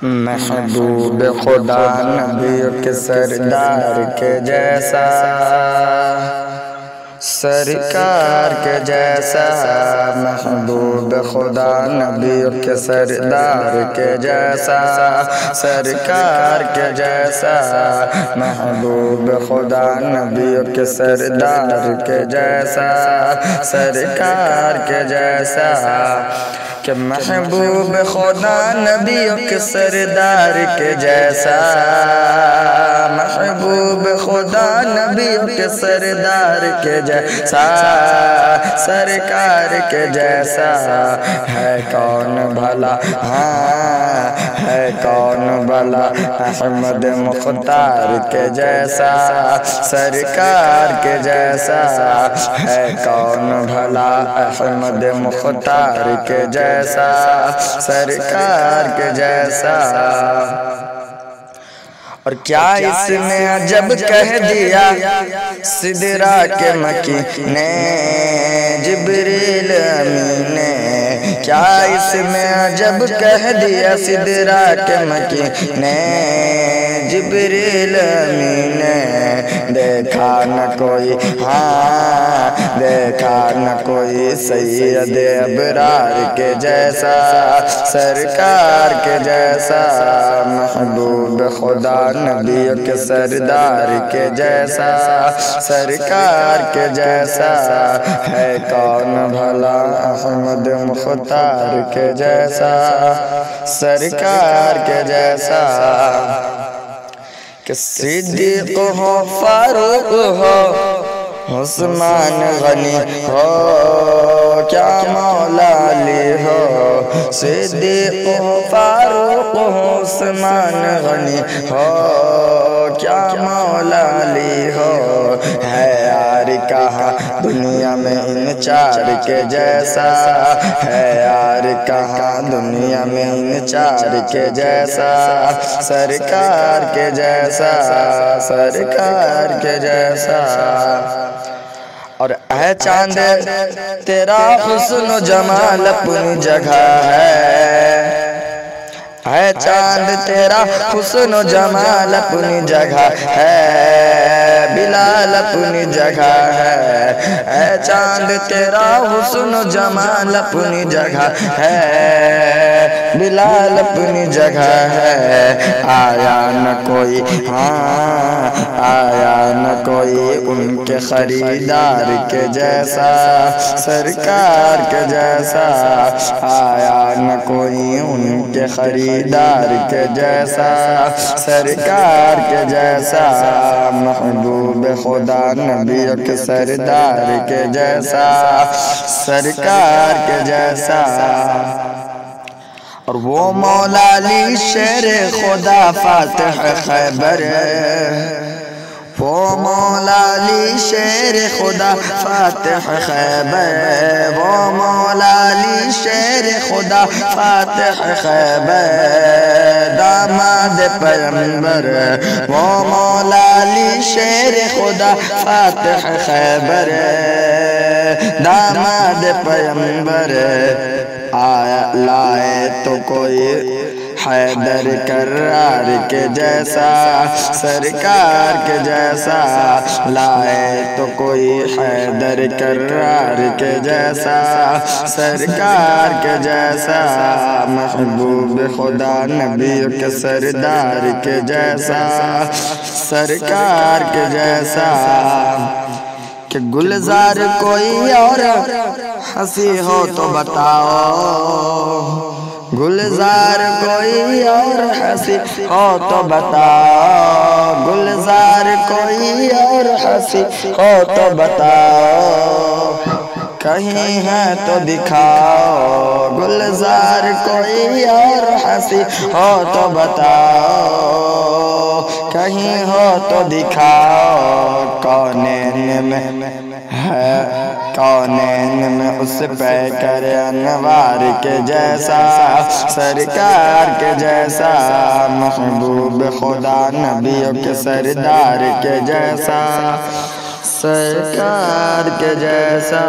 محبوب خدا نبیوں کے سردار کے جیسا، سرکار کے جیسا، محبوب خدا نبیوں کے سردار کے جیسا، سرکار کے جیسا، محبوب خدا نبیوں کے سردار کے جیسا، سرکار کے جیسا، کہ محبوب خدا نبیوں کے سردار کے جیسا، محبوب خدا نبیوں کے سردار کے جیسا، سرکار کے جیسا ہے کون بھلا، ہاں ہے کون بھلا، احمد مختار کے جیسا، سرکار کے جیسا ہے کون بھلا، احمد مختار کے جیسا، سرکار کے جیسا۔ اور کیا اس نے عجب کہہ دیا سدرا کے مکی نے، جبریل امین نے، کیا اس میں عجب کہہ دیا سدرا کے مکی نے، جبریل امین نے، دیکھا نہ کوئی، ہاں دیکھا نہ کوئی سید ابرار کے جیسا، سرکار کے جیسا، محبوب خدا نبیوں کے سردار کے جیسا، سرکار کے جیسا ہے کون بھلا، احمد مختار کے جیسا، سرکار کے جیسا، کہ صدیق ہو، فاروق ہو، عثمان غنی ہو، کیا مولا علی ہو، صدیق ہو، فاروق ہو، عثمان غنی ہو، کیا مولا علی ہو، ہے یار کہاں دنیا میں ان چار کے جیسا، ہے یار کہاں دنیا میں ان چار کے جیسا، سرکار کے جیسا، سرکار کے جیسا۔ اور اے چاند تیرا حسن و جمال اپنی جگہ ہے، اے چاند تیرا حسن و جمال اپنی جگہ ہے، بلال اپنی جگہ ہے، اے چاند تیرا حسن و جمال اپنی جگہ ہے، بلال اپنی جگہ ہے، آیا نہ کوئی، ہاں آیا نہ کوئی ان کے خریدار کے جیسا، سرکار کے جیسا، آیا نہ کوئی ان کے خریدار کے جیسا، سرکار کے جیسا، محبوب خدا نبیوں کے سردار کے جیسا، سرکار کے جیسا۔ اور وہ مولا علی شیر خدا فاتح خیبر، وہ مولا علی شیر خدا فاتح خیبر، وہ مولا علی شیر خدا فاتح خیبر، داماد پیغمبر، وہ مولا علی شیر خدا فاتح خیبر، داماد پیغمبر، آیا لائے تو کوئی حیدر کرار کے جیسا، سرکار کے جیسا، لائے تو کوئی حیدر کرار کے جیسا، سرکار کے جیسا، محبوب خدا نبیوں کے سردار کے جیسا، سرکار کے جیسا، کہ گلزار کوئی اور ہنسی ہو تو بتاؤ، گلزار کوئی اور ہنسی ہو تو بتاؤ، گلزار کوئی اور ہنسی ہو تو بتاؤ، کہیں ہے تو دکھاؤ، گلزار کوئی اور ہنسی ہو تو بتاؤ، کہیں ہو تو دکھاؤ، کونین میں ہے، کونین میں اس پہ کر انوار کے جیسا، سرکار کے جیسا، محبوب خدا نبیوں کے سردار کے جیسا، سرکار کے جیسا۔